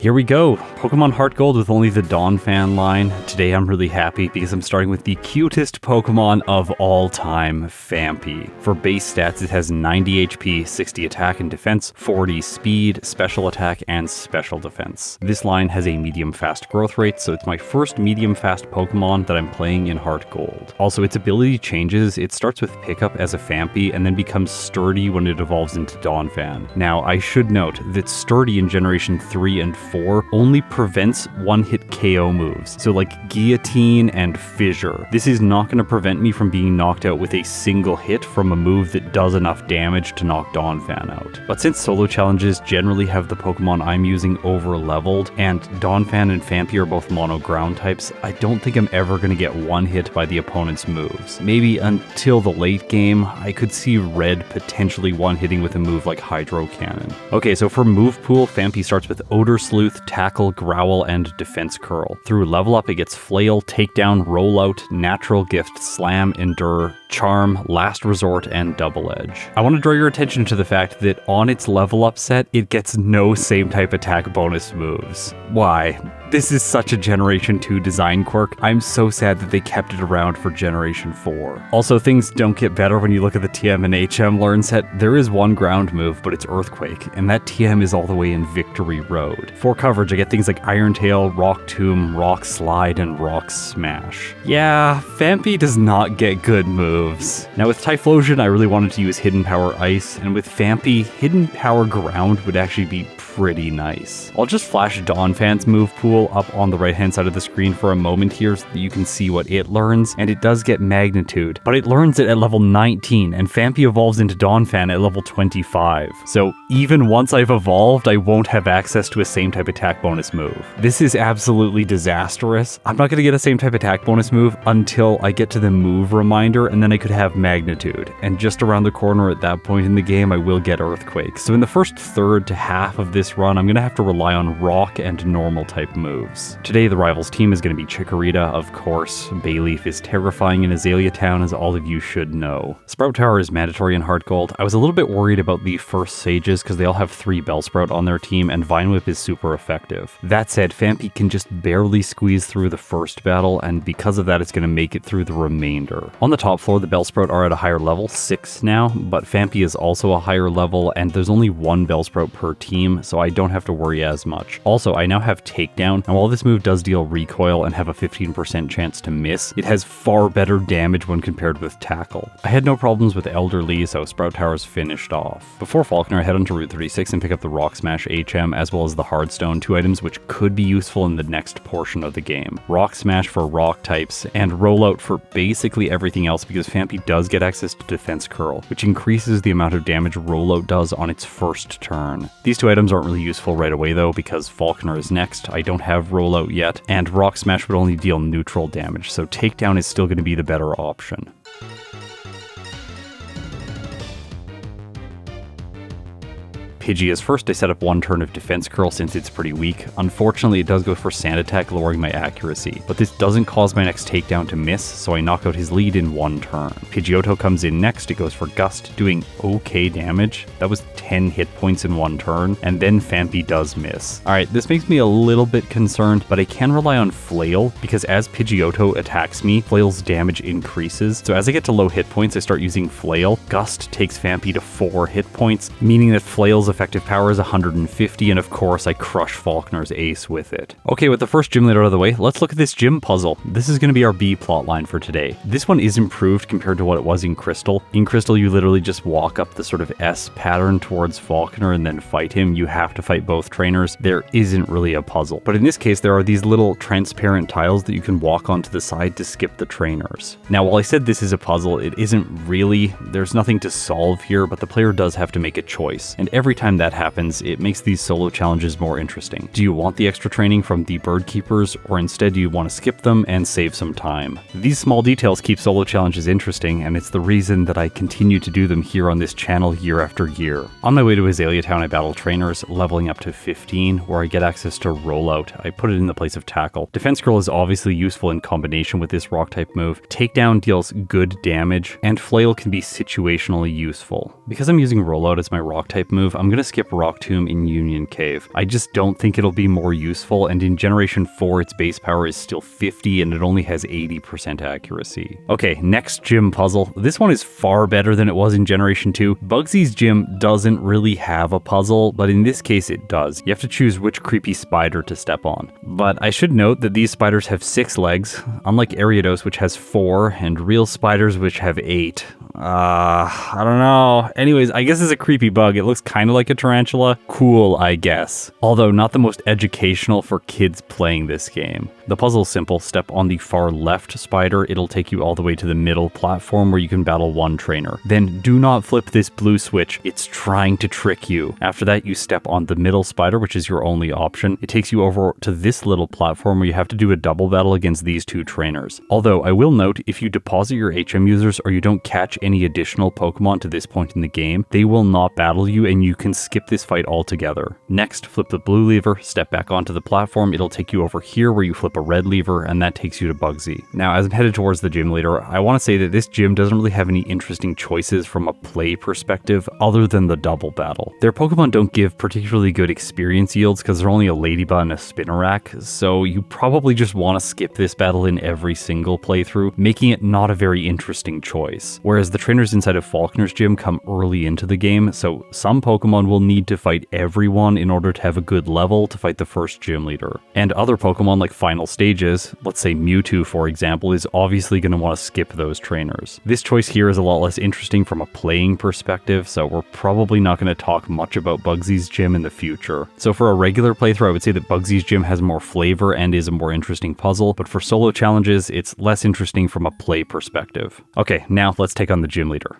Here we go, Pokemon HeartGold with only the Donphan-line. Today I'm really happy because I'm starting with the cutest Pokemon of all time, Famp. For base stats, it has 90 HP, 60 attack and defense, 40 speed, special attack, and special defense. This line has a medium fast growth rate, so it's my first medium fast Pokemon that I'm playing in HeartGold. Also, its ability changes. It starts with pickup as a Famp and then becomes sturdy when it evolves into Donphan. Now, I should note that sturdy in Generation 3 and 4 only prevents one-hit KO moves, so like Guillotine and Fissure. This is not going to prevent me from being knocked out with a single hit from a move that does enough damage to knock Donphan out. But since solo challenges generally have the Pokemon I'm using over-leveled, and Donphan and Famp are both mono ground types, I don't think I'm ever going to get one hit by the opponent's moves. Maybe until the late game, I could see Red potentially one-hitting with a move like Hydro Cannon. Okay, so for move pool, Famp starts with Odor Sleuth, Tackle, Growl, and Defense Curl. Through level up, it gets Flail, Takedown, Rollout, Natural Gift, Slam, Endure, Charm, Last Resort, and Double Edge. I want to draw your attention to the fact that on its level up set, it gets no same type attack bonus moves. Why? This is such a Generation 2 design quirk. I'm so sad that they kept it around for Generation 4. Also, things don't get better when you look at the TM and HM learn set. There is one ground move, but it's Earthquake, and that TM is all the way in Victory Road. For coverage, I get things like Iron Tail, Rock Tomb, Rock Slide, and Rock Smash. Yeah, Famp does not get good moves. Now with Typhlosion, I really wanted to use Hidden Power Ice, and with Famp, Hidden Power Ground would actually be pretty nice. I'll just flash Donphan's move pool up on the right hand side of the screen for a moment here so that you can see what it learns, and it does get Magnitude, but it learns it at level 19, and Famp evolves into Donphan at level 25. So even once I've evolved, I won't have access to a same type attack bonus move. This is absolutely disastrous. I'm not going to get a same type attack bonus move until I get to the move reminder, and then I could have Magnitude, and just around the corner at that point in the game, I will get Earthquake. So in the first third to half of this run, I'm going to have to rely on rock and normal type moves. Today, the rivals team is going to be Chikorita, of course. Bayleaf is terrifying in Azalea Town, as all of you should know. Sprout Tower is mandatory in HeartGold. I was a little bit worried about the first Sages because they all have 3 Bellsprout on their team, and Vine Whip is super effective. That said, Famp can just barely squeeze through the first battle, and because of that, it's going to make it through the remainder. On the top floor, the Bellsprout are at a higher level, 6 now, but Famp is also a higher level, and there's only 1 Bellsprout per team, so I don't have to worry as much. Also, I now have Takedown, and while this move does deal recoil and have a 15% chance to miss, it has far better damage when compared with Tackle. I had no problems with Elderly, so Sprout Tower's finished off. Before Falconer, I head onto Route 36 and pick up the Rock Smash HM as well as the Hardstone, 2 items which could be useful in the next portion of the game. Rock Smash for rock types, and Rollout for basically everything else because Famp does get access to Defense Curl, which increases the amount of damage Rollout does on its first turn. These 2 items aren't really useful right away though because Falconer is next, I don't have Rollout yet, and Rock Smash would only deal neutral damage, so Takedown is still going to be the better option. Pidgey is first. I set up 1 turn of Defense Curl since it's pretty weak. Unfortunately, it does go for Sand Attack, lowering my accuracy, but this doesn't cause my next takedown to miss, so I knock out his lead in 1 turn. Pidgeotto comes in next. It goes for Gust, doing okay damage. That was 10 hit points in 1 turn, and then Famp does miss. Alright, this makes me a little bit concerned, but I can rely on Flail, because as Pidgeotto attacks me, Flail's damage increases, so as I get to low hit points, I start using Flail. Gust takes Famp to 4 hit points, meaning that Flail's effective power is 150, and of course I crush Falconer's ace with it. Okay, with the first gym lead out of the way, let's look at this gym puzzle. This is going to be our B plotline for today. This one is improved compared to what it was in Crystal. In Crystal, you literally just walk up the sort of S pattern towards Falconer and then fight him. You have to fight both trainers. There isn't really a puzzle. But in this case, there are these little transparent tiles that you can walk onto the side to skip the trainers. Now, while I said this is a puzzle, it isn't really. There's nothing to solve here, but the player does have to make a choice. And every time that happens, it makes these solo challenges more interesting. Do you want the extra training from the bird keepers, or instead do you want to skip them and save some time? These small details keep solo challenges interesting, and it's the reason that I continue to do them here on this channel year after year. On my way to Azalea Town, I battle trainers, leveling up to 15, where I get access to Rollout. I put it in the place of Tackle. Defense Curl is obviously useful in combination with this rock type move. Takedown deals good damage, and Flail can be situationally useful. Because I'm using Rollout as my rock type move, I'm I'm gonna skip Rock Tomb in Union Cave. I just don't think it'll be more useful, and in Generation 4 its base power is still 50 and it only has 80% accuracy. Okay, next gym puzzle. This one is far better than it was in Generation 2. Bugsy's gym doesn't really have a puzzle, but in this case it does. You have to choose which creepy spider to step on. But I should note that these spiders have 6 legs, unlike Ariados, which has 4, and real spiders, which have 8. I don't know. Anyways, I guess it's a creepy bug. It looks kind of like a tarantula. Cool, I guess. Although not the most educational for kids playing this game. The puzzle's simple. Step on the far left spider. It'll take you all the way to the middle platform where you can battle one trainer. Then do not flip this blue switch. It's trying to trick you. After that, you step on the middle spider, which is your only option. It takes you over to this little platform where you have to do a double battle against these 2 trainers. Although I will note, if you deposit your HM users or you don't catch any additional Pokemon to this point in the game, they will not battle you and you can skip this fight altogether. Next, flip the blue lever, step back onto the platform. It'll take you over here where you flip a red lever, and that takes you to Bugsy. Now, as I'm headed towards the gym leader, I want to say that this gym doesn't really have any interesting choices from a play perspective other than the double battle. Their Pokemon don't give particularly good experience yields because they're only a Ladybug and a Spinarak, so you probably just want to skip this battle in every single playthrough, making it not a very interesting choice. Whereas the trainers inside of Falkner's gym come early into the game, so some Pokemon will need to fight everyone in order to have a good level to fight the first gym leader. And other Pokemon like Final Stages, let's say Mewtwo for example, is obviously going to want to skip those trainers. This choice here is a lot less interesting from a playing perspective, so we're probably not going to talk much about Bugsy's gym in the future. So for a regular playthrough, I would say that Bugsy's gym has more flavor and is a more interesting puzzle, but for solo challenges, it's less interesting from a play perspective. Okay, now let's take on the gym leader.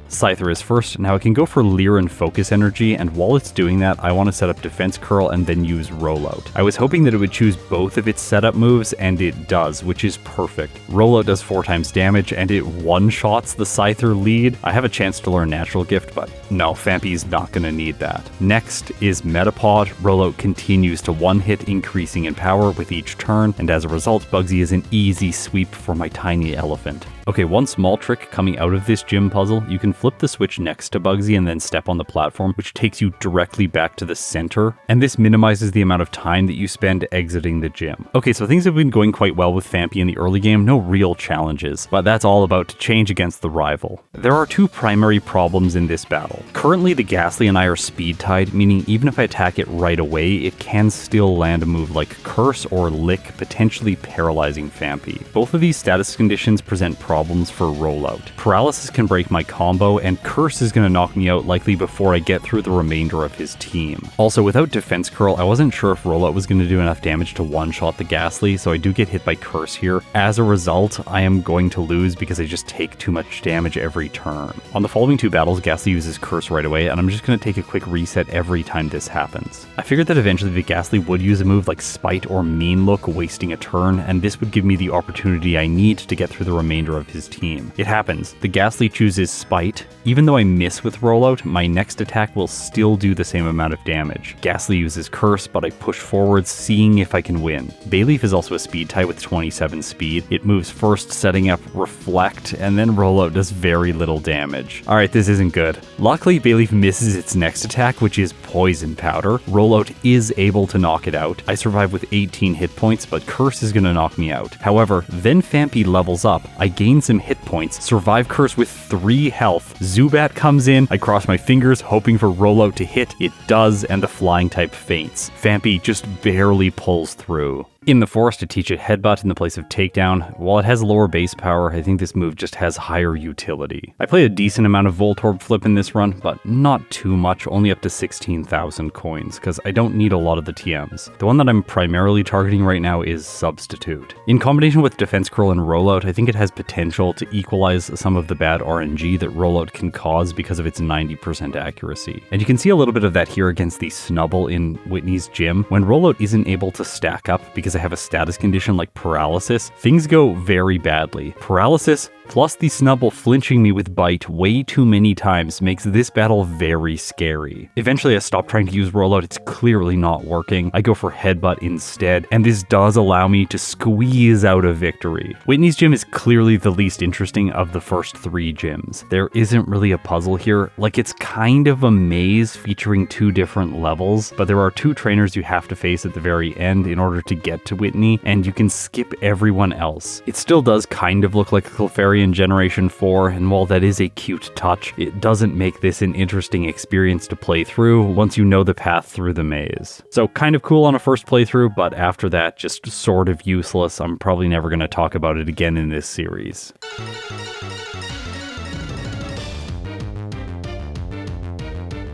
Scyther is first. Now I can go for Leer and Focus Energy, and while it's doing that, I want to set up Defense Curl and then use Rollout. I was hoping that it would choose both of its setup moves, and it does, which is perfect. Rollout does 4 times damage, and it one-shots the Scyther lead. I have a chance to learn Natural Gift, but no, Fampi's not going to need that. Next is Metapod. Rollout continues to one-hit, increasing in power with each turn, and as a result, Bugsy is an easy sweep for my tiny elephant. Okay, one small trick coming out of this gym puzzle, you can flip the switch next to Bugsy and then step on the platform, which takes you directly back to the center, and this minimizes the amount of time that you spend exiting the gym. Okay, so things have been going quite well with Fampi in the early game, no real challenges, but that's all about to change against the rival. There are 2 primary problems in this battle. Currently, the Ghastly and I are speed tied, meaning even if I attack it right away, it can still land a move like Curse or Lick, potentially paralyzing Fampi. Both of these status conditions present problems for Rollout. Paralysis can break my combo, and Curse is going to knock me out likely before I get through the remainder of his team. Also, without Defense Curl, I wasn't sure if Rollout was going to do enough damage to one-shot the Ghastly, so I do get hit by Curse here. As a result, I am going to lose because I just take too much damage every turn. On the following 2 battles, Ghastly uses Curse right away, and I'm just going to take a quick reset every time this happens. I figured that eventually the Ghastly would use a move like Spite or Mean Look, wasting a turn, and this would give me the opportunity I need to get through the remainder of his team. It happens. The Ghastly chooses Spite. Even though I miss with Rollout, my next attack will still do the same amount of damage. Ghastly uses Curse, but I push forwards, seeing if I can win. Bayleaf is also a speed type with 27 speed. It moves first, setting up Reflect, and then Rollout does very little damage. Alright, this isn't good. Luckily, Bayleaf misses its next attack, which is Poison Powder. Rollout is able to knock it out. I survive with 18 hit points, but Curse is going to knock me out. However, then Fampi levels up. I gain some hit points, survive Curse with 3 health. Zubat comes in, I cross my fingers hoping for Rollout to hit. It does, and the flying type faints. Fampi just barely pulls through. In the forest, to teach it Headbutt in the place of Takedown. While it has lower base power, I think this move just has higher utility. I played a decent amount of Voltorb Flip in this run, but not too much, only up to 16,000 coins, because I don't need a lot of the TMs. The one that I'm primarily targeting right now is Substitute. In combination with Defense Curl and Rollout, I think it has potential to equalize some of the bad RNG that Rollout can cause because of its 90% accuracy. And you can see a little bit of that here against the Snubble in Whitney's gym. When Rollout isn't able to stack up because I have a status condition like Paralysis, things go very badly. Paralysis, Plus, the Snubbull flinching me with Bite way too many times makes this battle very scary. Eventually I stop trying to use rollout, it's clearly not working. I go for headbutt instead, and this does allow me to squeeze out a victory. Whitney's gym is clearly the least interesting of the first 3 gyms. There isn't really a puzzle here, like it's kind of a maze featuring 2 different levels, but there are 2 trainers you have to face at the very end in order to get to Whitney, and you can skip everyone else. It still does kind of look like a Clefairy Generation 4, and while that is a cute touch, it doesn't make this an interesting experience to play through once you know the path through the maze. So kind of cool on a first playthrough, but after that just sort of useless. I'm probably never going to talk about it again in this series.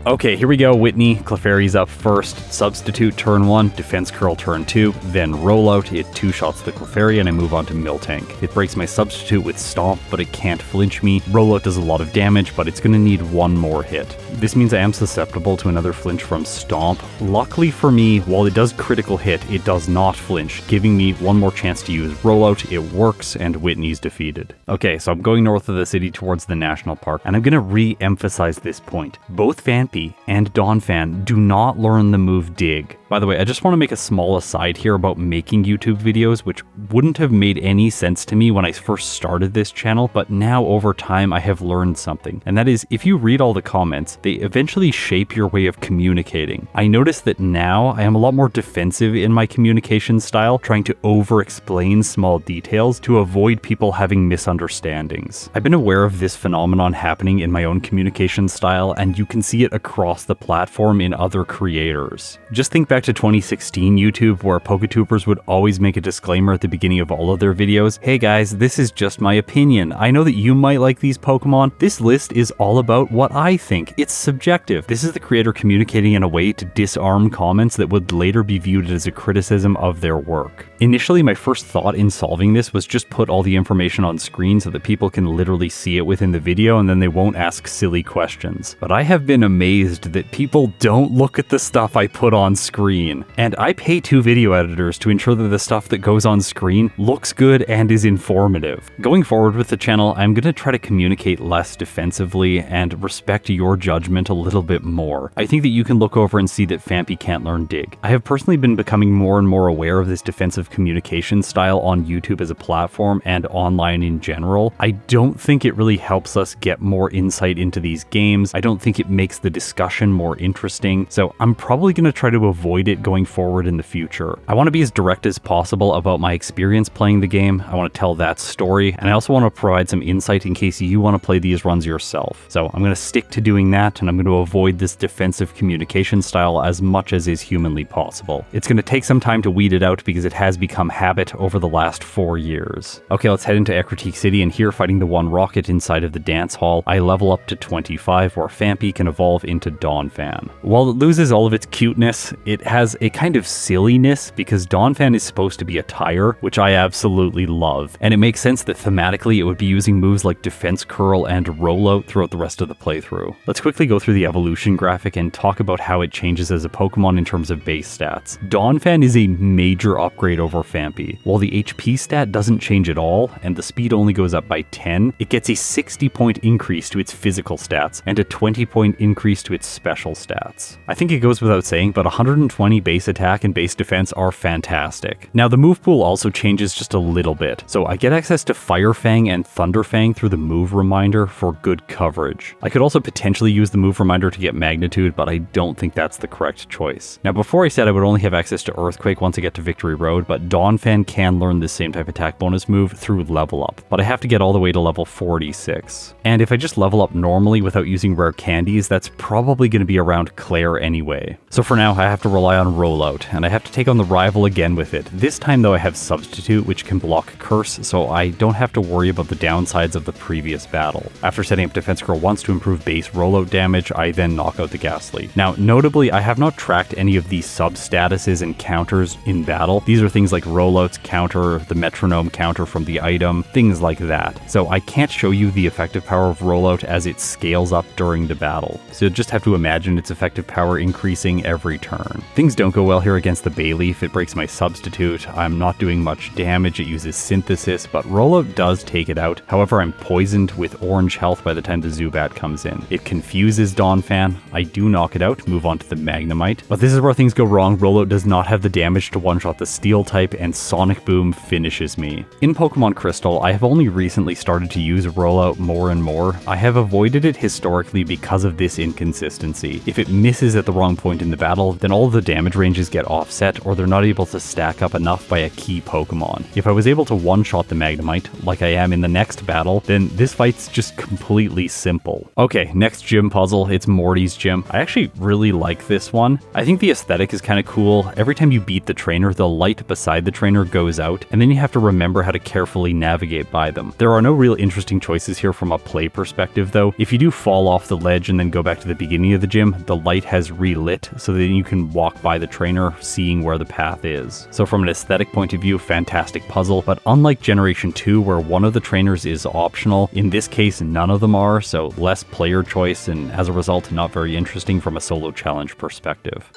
Okay, here we go. Whitney, Clefairy's up first. Substitute turn 1, defense curl turn 2, then rollout. It 2-shots the Clefairy and I move on to Miltank. It breaks my substitute with Stomp, but it can't flinch me. Rollout does a lot of damage, but it's gonna need 1 more hit. This means I am susceptible to another flinch from Stomp. Luckily for me, while it does critical hit, it does not flinch, giving me 1 more chance to use rollout. It works, and Whitney's defeated. Okay, so I'm going north of the city towards the national park, and I'm gonna re-emphasize this point. Both Famp and Donphan do not learn the move Dig. By the way, I just want to make a small aside here about making YouTube videos, which wouldn't have made any sense to me when I first started this channel, but now over time I have learned something. And that is, if you read all the comments, they eventually shape your way of communicating. I notice that now I am a lot more defensive in my communication style, trying to over-explain small details to avoid people having misunderstandings. I've been aware of this phenomenon happening in my own communication style, and you can see it across the platform in other creators. Just think back to 2016 YouTube, where Poketubers would always make a disclaimer at the beginning of all of their videos. Hey guys, this is just my opinion. I know that you might like these Pokemon. This list is all about what I think. It's subjective. This is the creator communicating in a way to disarm comments that would later be viewed as a criticism of their work. Initially, my first thought in solving this was just put all the information on screen so that people can literally see it within the video and then they won't ask silly questions. But I have been amazed that people don't look at the stuff I put on screen. And I pay 2 video editors to ensure that the stuff that goes on screen looks good and is informative. Going forward with the channel, I'm going to try to communicate less defensively and respect your judgment a little bit more. I think that you can look over and see that Famp can't learn Dig. I have personally been becoming more and more aware of this defensive communication style on YouTube as a platform and online in general. I don't think it really helps us get more insight into these games. I don't think it makes the discussion more interesting, so I'm probably going to try to avoid it going forward in the future. I want to be as direct as possible about my experience playing the game. I want to tell that story, and I also want to provide some insight in case you want to play these runs yourself. So I'm going to stick to doing that, and I'm going to avoid this defensive communication style as much as is humanly possible. It's going to take some time to weed it out because it has become habit over the last 4 years. Okay, let's head into Ecruteak City, and here, fighting the 1 rocket inside of the dance hall, I level up to 25, where Famp can evolve into Donphan. While it loses all of its cuteness, it has a kind of silliness because Donphan is supposed to be a tire, which I absolutely love, and it makes sense that thematically it would be using moves like Defense Curl and Rollout throughout the rest of the playthrough. Let's quickly go through the evolution graphic and talk about how it changes as a Pokemon in terms of base stats. Donphan is a major upgrade over Famp. While the HP stat doesn't change at all, and the speed only goes up by 10, it gets a 60-point increase to its physical stats and a 20-point increase to its special stats. I think it goes without saying, but 120 base attack and base defense are fantastic. Now, the move pool also changes just a little bit, so I get access to Fire Fang and Thunder Fang through the move reminder for good coverage. I could also potentially use the move reminder to get Magnitude, but I don't think that's the correct choice. Now, before I said I would only have access to Earthquake once I get to Victory Road, but Donphan can learn this same type attack bonus move through level up, but I have to get all the way to level 46. And if I just level up normally without using rare candies, that's probably going to be around Clair anyway. So for now, I have to rely on Rollout, and I have to take on the rival again with it. This time though, I have Substitute, which can block Curse, so I don't have to worry about the downsides of the previous battle. After setting up Defense Curl once to improve base Rollout damage, I then knock out the Ghastly. Now, notably, I have not tracked any of these sub-statuses and counters in battle. These are things like Rollout's counter, the Metronome counter from the item, things like that. So I can't show you the effective power of Rollout as it scales up during the battle. So just have to imagine its effective power increasing every turn. Things don't go well here against the Bayleaf. It breaks my substitute. I'm not doing much damage. It uses synthesis, but rollout does take it out. However, I'm poisoned with orange health by the time the Zubat comes in. It confuses Donphan. I do knock it out, move on to the Magnemite. But this is where things go wrong. Rollout does not have the damage to one-shot the Steel type, and Sonic Boom finishes me. In Pokemon Crystal, I have only recently started to use rollout more and more. I have avoided it historically because of this inconsistency. If it misses at the wrong point in the battle, then all of the damage ranges get offset, or they're not able to stack up enough by a key Pokemon. If I was able to one-shot the Magnemite, like I am in the next battle, then this fight's just completely simple. Okay, next gym puzzle, it's Morty's gym. I actually really like this one. I think the aesthetic is kind of cool. Every time you beat the trainer, the light beside the trainer goes out, and then you have to remember how to carefully navigate by them. There are no real interesting choices here from a play perspective though. If you do fall off the ledge and then go back to the beginning of the gym, the light has relit so that you can walk by the trainer seeing where the path is. So from an aesthetic point of view, fantastic puzzle, but unlike Generation 2 where one of the trainers is optional, in this case none of them are, so less player choice and as a result not very interesting from a solo challenge perspective.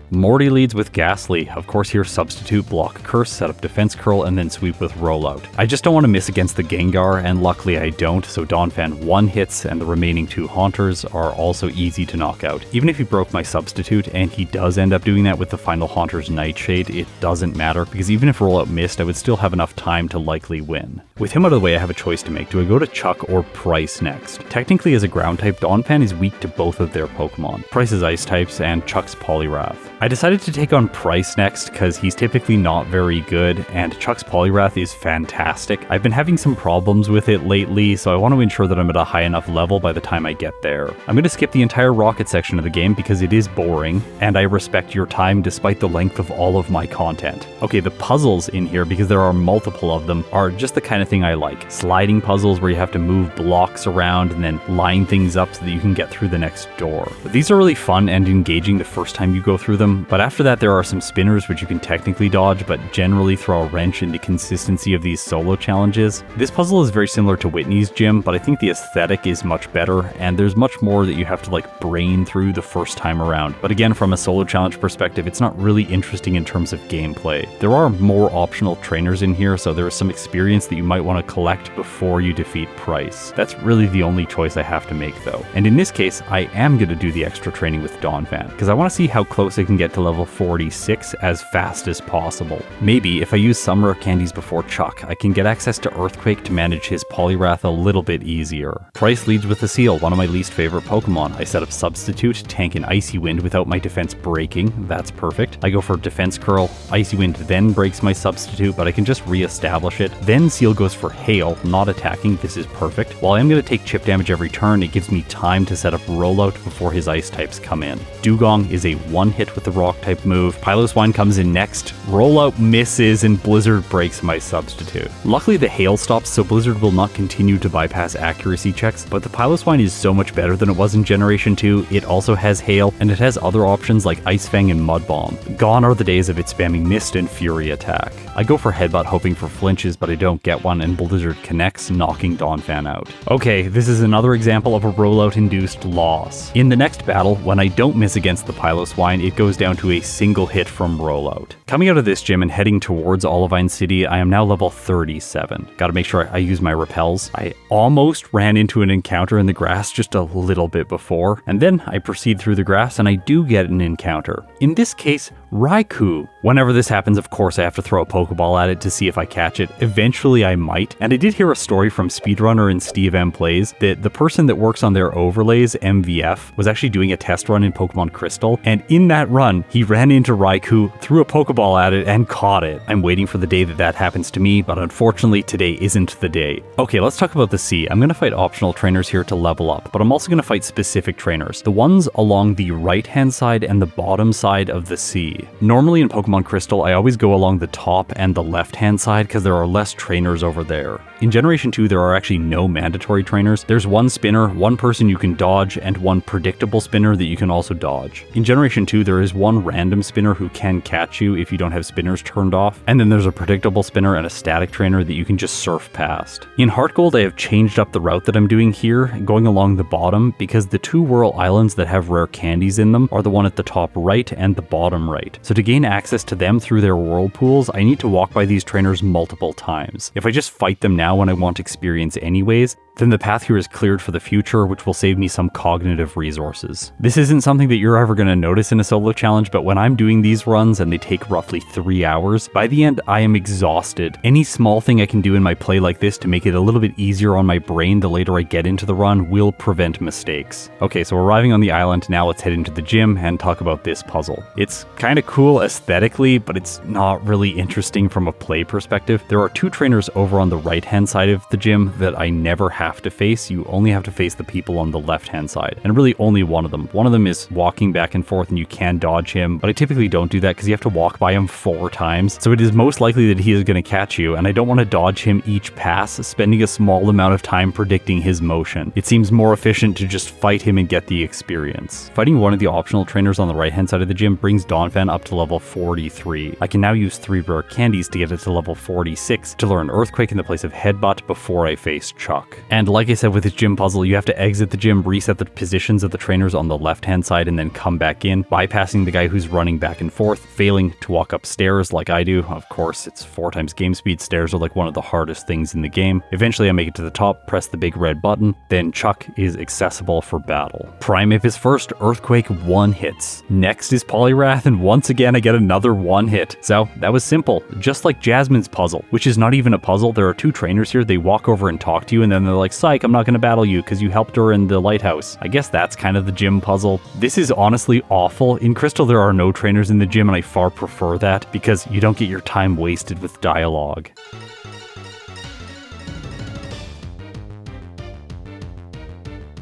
Morty leads with Ghastly. Of course here substitute, block Curse, set up Defense Curl, and then sweep with Rollout. I just don't want to miss against the Gengar, and luckily I don't, so Donphan 1 hits and the remaining 2 Haunters are also easy to knock out. Even if he broke my substitute, and he does end up doing that with the final Haunter's Nightshade, it doesn't matter, because even if Rollout missed, I would still have enough time to likely win. With him out of the way, I have a choice to make. Do I go to Chuck or Price next? Technically as a ground type, Donphan is weak to both of their Pokemon. Price is ice types, and Chuck's Poliwrath. I decided to take on Price next because he's typically not very good, and Chuck's Poliwrath is fantastic. I've been having some problems with it lately, so I want to ensure that I'm at a high enough level by the time I get there. I'm going to skip the entire Rocket section of the game because it is boring, and I respect your time despite the length of all of my content. Okay, the puzzles in here, because there are multiple of them, are just the kind of thing I like. Sliding puzzles where you have to move blocks around and then line things up so that you can get through the next door. But these are really fun and engaging the first time you go through them, but after that there are some spinners which you can technically dodge, but generally throw a wrench in the consistency of these solo challenges. This puzzle is very similar to Whitney's gym, but I think the aesthetic is much better, and there's much more that you have to like brain through the first time around. But again, from a solo challenge perspective, it's not really interesting in terms of gameplay. There are more optional trainers in here, so there is some experience that you might want to collect before you defeat Price. That's really the only choice I have to make though. And in this case, I am going to do the extra training with Donphan, because I want to see how close I can get to level 46 as fast as possible. Maybe if I use some rare candies before Chuck, I can get access to Earthquake to manage his Poliwrath a little bit easier. Price leads with the Seal, one of my least favorite Pokemon. I set up Substitute, Tank, and Icy Wind without my defense breaking. That's perfect. I go for Defense Curl. Icy Wind then breaks my Substitute, but I can just re-establish it. Then Seal goes for Hail, not attacking. This is perfect. While I'm going to take chip damage every turn, it gives me time to set up Rollout before his Ice types come in. Dugong is a one-hit with the Rock type move. Piloswine comes in next. Rollout misses and Blizzard breaks my substitute. Luckily the Hail stops, so Blizzard will not continue to bypass accuracy checks, but the Piloswine is so much better than it was in Generation 2. It also has Hail, and it has other options like Ice Fang and Mud Bomb. Gone are the days of it spamming Mist and Fury attack. I go for Headbutt hoping for flinches, but I don't get one, and Blizzard connects, knocking Donphan out. Okay, this is another example of a rollout-induced loss. In the next battle, when I don't miss against the Piloswine, it goes down to a single hit from Rollout. Coming out of this gym and heading towards Olivine City, I am now level 37. Gotta make sure I use my repels. I almost ran into an encounter in the grass just a little bit before, and then I proceed through the grass and I do get an encounter. In this case, Raikou. Whenever this happens, of course, I have to throw a Pokeball at it to see if I catch it. Eventually I might, and I did hear a story from Speedrunner and Steve M Plays that the person that works on their overlays, MVF, was actually doing a test run in Pokemon Crystal, and in that run, he ran into Raikou, threw a Pokeball at it, and caught it. I'm waiting for the day that happens to me, but unfortunately today isn't the day. Okay, let's talk about the sea. I'm going to fight optional trainers here to level up, but I'm also going to fight specific trainers, the ones along the right-hand side and the bottom side of the sea. Normally in Pokemon Crystal, I always go along the top and the left-hand side because there are less trainers over there. In Generation 2, there are actually no mandatory trainers. There's one spinner, one person you can dodge, and one predictable spinner that you can also dodge. In Generation 2, there is one random spinner who can catch you if you don't have spinners turned off, and then there's a predictable spinner and a static trainer that you can just surf past. In HeartGold, I have changed up the route that I'm doing here, going along the bottom, because the two whirl islands that have rare candies in them are the one at the top right and the bottom right. So to gain access to them through their whirlpools, I need to walk by these trainers multiple times. If I just fight them now when I want experience anyways, then the path here is cleared for the future, which will save me some cognitive resources. This isn't something that you're ever going to notice in a solo challenge, but when I'm doing these runs and they take roughly 3 hours, by the end I am exhausted. Any small thing I can do in my play like this to make it a little bit easier on my brain the later I get into the run will prevent mistakes. Okay, so arriving on the island, now let's head into the gym and talk about this puzzle. It's kind of cool aesthetically, but it's not really interesting from a play perspective. There are two trainers over on the right hand side of the gym that I never have to face. You only have to face the people on the left hand side, and really only one of them. One of them is walking back and forth and you can dodge him, but I typically don't do that because you have to walk by him 4 times, so it is most likely that he is going to catch you, and I don't want to dodge him each pass, spending a small amount of time predicting his motion. It seems more efficient to just fight him and get the experience. Fighting one of the optional trainers on the right hand side of the gym brings Donphan up to level 43. I can now use 3 rare candies to get it to level 46 to learn Earthquake in the place of Headbutt before I face Chuck. And like I said with this gym puzzle, you have to exit the gym, reset the positions of the trainers on the left hand side, and then come back in, bypassing the guy who's running back and forth, failing to walk upstairs like I do. Of course, it's 4 times game speed. Stairs are like one of the hardest things in the game. Eventually I make it to the top, press the big red button, then Chuck is accessible for battle. Primate is first, Earthquake 1 hits. Next is Polyrath, and once again I get another 1 hit. So that was simple, just like Jasmine's puzzle, which is not even a puzzle. There are 2 trainers here, they walk over and talk to you, and then they're like, psych, I'm not going to battle you because you helped her in the lighthouse. I guess that's kind of the gym puzzle. This is honestly awful. In Crystal there are no trainers in the gym, and I far prefer that because you don't get your time wasted with dialogue.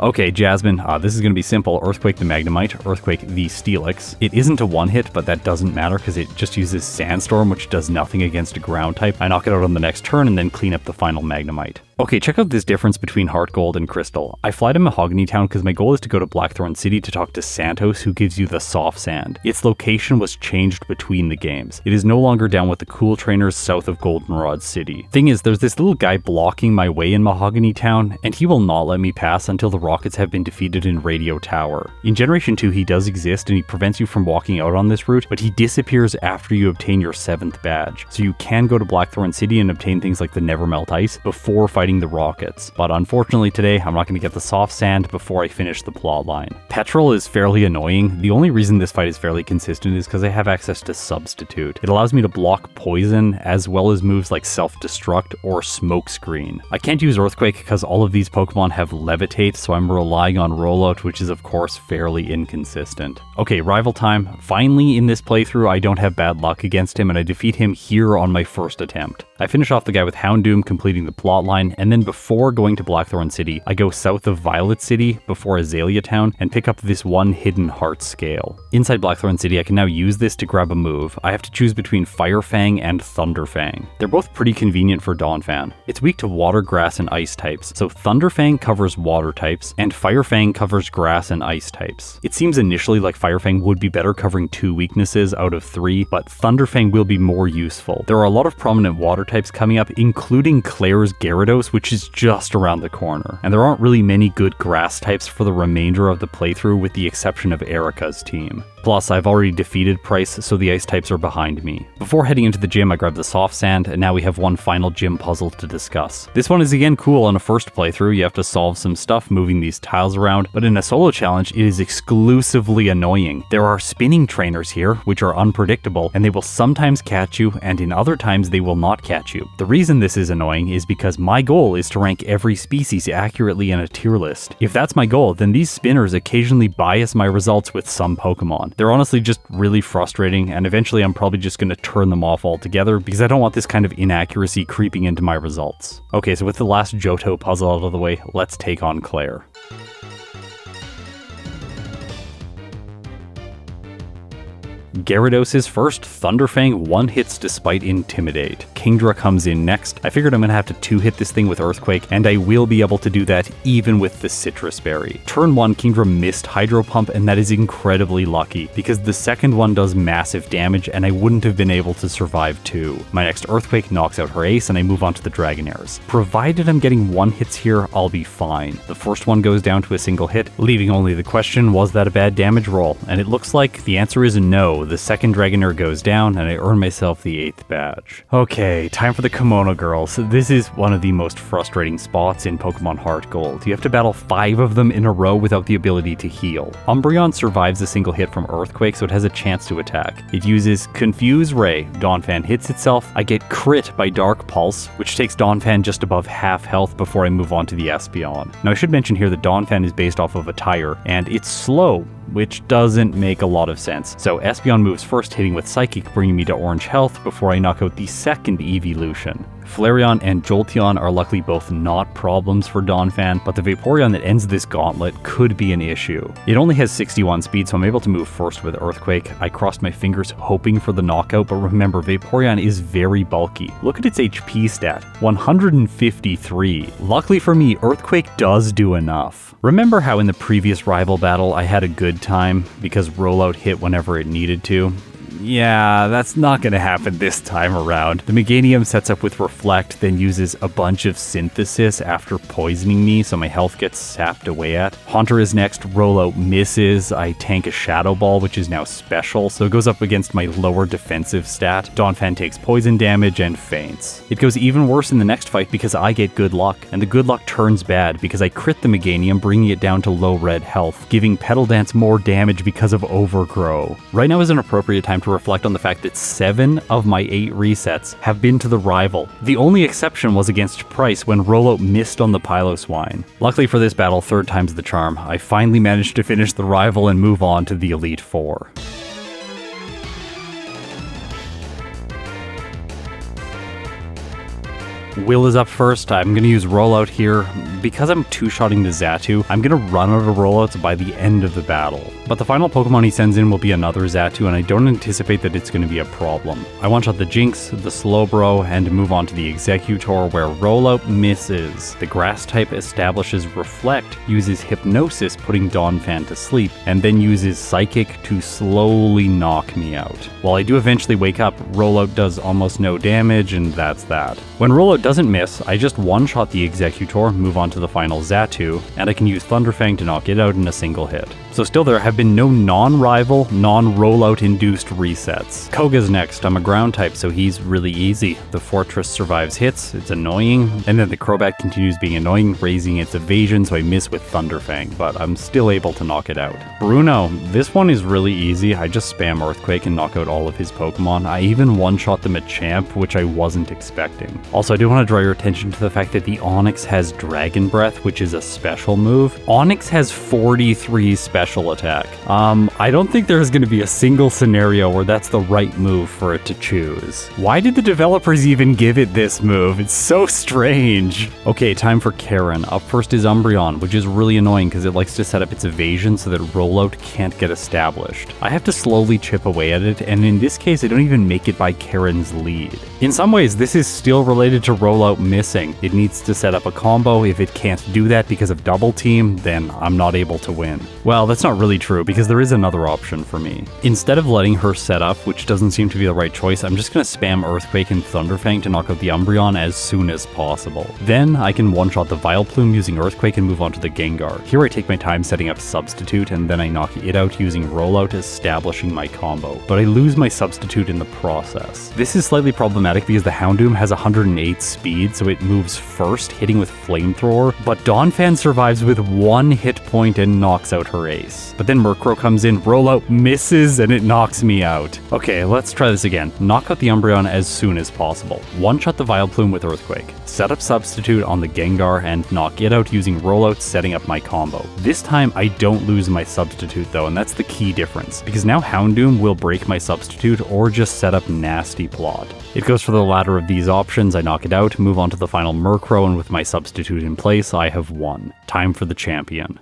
Okay, Jasmine, this is going to be simple. Earthquake the Magnemite, Earthquake the Steelix. It isn't a 1-hit, but that doesn't matter because it just uses Sandstorm, which does nothing against a ground type. I knock it out on the next turn and then clean up the final Magnemite. Okay, check out this difference between HeartGold and Crystal. I fly to Mahogany Town because my goal is to go to Blackthorn City to talk to Santos, who gives you the soft sand. Its location was changed between the games. It is no longer down with the cool trainers south of Goldenrod City. Thing is, there's this little guy blocking my way in Mahogany Town, and he will not let me pass until the rockets have been defeated in Radio Tower. In Generation 2, he does exist and he prevents you from walking out on this route, but he disappears after you obtain your 7th badge. So you can go to Blackthorn City and obtain things like the Nevermelt Ice before fighting the rockets. But unfortunately today, I'm not going to get the soft sand before I finish the plot line. Petrol is fairly annoying. The only reason this fight is fairly consistent is because I have access to Substitute. It allows me to block poison as well as moves like Self-Destruct or Smokescreen. I can't use Earthquake because all of these Pokemon have Levitate, so I'm relying on Rollout, which is of course fairly inconsistent. Okay, rival time. Finally in this playthrough, I don't have bad luck against him and I defeat him here on my first attempt. I finish off the guy with Houndoom, completing the plotline, and then before going to Blackthorn City, I go south of Violet City before Azalea Town and pick up this one hidden heart scale. Inside Blackthorn City, I can now use this to grab a move. I have to choose between Fire Fang and Thunder Fang. They're both pretty convenient for Donphan. It's weak to water, grass, and ice types, so Thunder Fang covers water types, and Fire Fang covers grass and ice types. It seems initially like Fire Fang would be better covering 2 weaknesses out of 3, but Thunder Fang will be more useful. There are a lot of prominent water types coming up, including Clair's Gyarados, which is just around the corner. And there aren't really many good grass types for the remainder of the playthrough with the exception of Erica's team. Plus, I've already defeated Price, so the ice types are behind me. Before heading into the gym, I grab the soft sand, and now we have one final gym puzzle to discuss. This one is again cool on a first playthrough. You have to solve some stuff moving these tiles around, but in a solo challenge, it is exclusively annoying. There are spinning trainers here, which are unpredictable, and they will sometimes catch you, and in other times they will not catch you. The reason this is annoying is because my goal is to rank every species accurately in a tier list. If that's my goal, then these spinners occasionally bias my results with some Pokemon. They're honestly just really frustrating, and eventually I'm probably just going to turn them off altogether because I don't want this kind of inaccuracy creeping into my results. Okay, so with the last Johto puzzle out of the way, let's take on Clair. Gyarados is first, Thunderfang 1 hits despite Intimidate. Kingdra comes in next. I figured I'm gonna have to 2-hit this thing with Earthquake, and I will be able to do that even with the Citrus Berry. Turn 1, Kingdra missed Hydro Pump, and that is incredibly lucky, because the second one does massive damage, and I wouldn't have been able to survive 2. My next Earthquake knocks out her ace, and I move on to the Dragonairs. Provided I'm getting 1-hits here, I'll be fine. The first one goes down to a single hit, leaving only the question, was that a bad damage roll? And it looks like the answer is no. The second Dragonair goes down, and I earn myself the 8th badge. Okay, time for the Kimono girls. This is one of the most frustrating spots in Pokemon HeartGold. You have to battle 5 of them in a row without the ability to heal. Umbreon survives a single hit from Earthquake, so it has a chance to attack. It uses Confuse Ray. Donphan hits itself. I get crit by Dark Pulse, which takes Donphan just above half health before I move on to the Espeon. Now I should mention here that Donphan is based off of a tire, and it's slow, which doesn't make a lot of sense. So Espeon moves first, hitting with Psychic, bringing me to orange health before I knock out the second evolution. Flareon and Jolteon are luckily both not problems for Donphan, but the Vaporeon that ends this gauntlet could be an issue. It only has 61 speed, so I'm able to move first with Earthquake. I crossed my fingers hoping for the knockout, but remember, Vaporeon is very bulky. Look at its HP stat, 153. Luckily for me, Earthquake does do enough. Remember how in the previous rival battle I had a good time because Rollout hit whenever it needed to? Yeah, that's not gonna happen this time around. The Meganium sets up with Reflect, then uses a bunch of Synthesis after poisoning me, so my health gets sapped away at. Haunter is next, Rollout misses, I tank a Shadow Ball, which is now special, so it goes up against my lower defensive stat. Donphan takes poison damage and faints. It goes even worse in the next fight because I get Good Luck, and the Good Luck turns bad because I crit the Meganium, bringing it down to low red health, giving Petal Dance more damage because of Overgrow. Right now is an appropriate time to reflect on the fact that 7 of my 8 resets have been to the rival. The only exception was against Price when Rollout missed on the Piloswine. Luckily for this battle, 3rd time's the charm. I finally managed to finish the rival and move on to the Elite Four. Will is up first. I'm going to use Rollout here. Because I'm two-shotting the Xatu, I'm going to run out of Rollouts by the end of the battle. But the final Pokemon he sends in will be another Xatu, and I don't anticipate that it's going to be a problem. I one-shot the Jinx, the Slowbro, and move on to the Exeggutor, where Rollout misses. The Grass type establishes Reflect, uses Hypnosis, putting Donphan to sleep, and then uses Psychic to slowly knock me out. While I do eventually wake up, Rollout does almost no damage, and that's that. When Rollout doesn't miss, I just one-shot the Exeggutor, move on to the final Xatu, and I can use Thunderfang to knock it out in a single hit. So still there have been no non-rival, non-rollout induced resets. Koga's next. I'm a ground type, so he's really easy. The Fortress survives hits, it's annoying, and then the Crobat continues being annoying, raising its evasion, so I miss with Thunderfang, but I'm still able to knock it out. Bruno, this one is really easy. I just spam Earthquake and knock out all of his Pokemon. I even one-shot the Machamp, which I wasn't expecting. Also, I do want to draw your attention to the fact that the Onix has Dragon Breath, which is a special move. Onix has 43 special attack. I don't think there's going to be a single scenario where that's the right move for it to choose. Why did the developers even give it this move? It's so strange. Okay, time for Karen. Up first is Umbreon, which is really annoying because it likes to set up its evasion so that Rollout can't get established. I have to slowly chip away at it, and in this case, I don't even make it by Karen's lead. In some ways, this is still related to Rollout missing. It needs to set up a combo. If it can't do that because of Double Team, then I'm not able to win. Well, that's not really true because there is another option for me. Instead of letting her set up, which doesn't seem to be the right choice, I'm just going to spam Earthquake and Thunderfang to knock out the Umbreon as soon as possible. Then I can one-shot the Vileplume using Earthquake and move on to the Gengar. Here I take my time setting up Substitute and then I knock it out using Rollout, establishing my combo. But I lose my Substitute in the process. This is slightly problematic because the Houndoom has 108 speed, so it moves first, hitting with Flamethrower, but Donphan survives with 1 hit point and knocks out her ace. But then Murkrow comes in, Rollout misses, and it knocks me out. Okay, let's try this again. Knock out the Umbreon as soon as possible. One-shot the Vileplume with Earthquake. Set up Substitute on the Gengar and knock it out using Rollout, setting up my combo. This time, I don't lose my Substitute though, and that's the key difference, because now Houndoom will break my Substitute or just set up Nasty Plot. It goes for the latter of these options. I knock it out, move on to the final Murkrow, and with my Substitute in place, I have won. Time for the champion.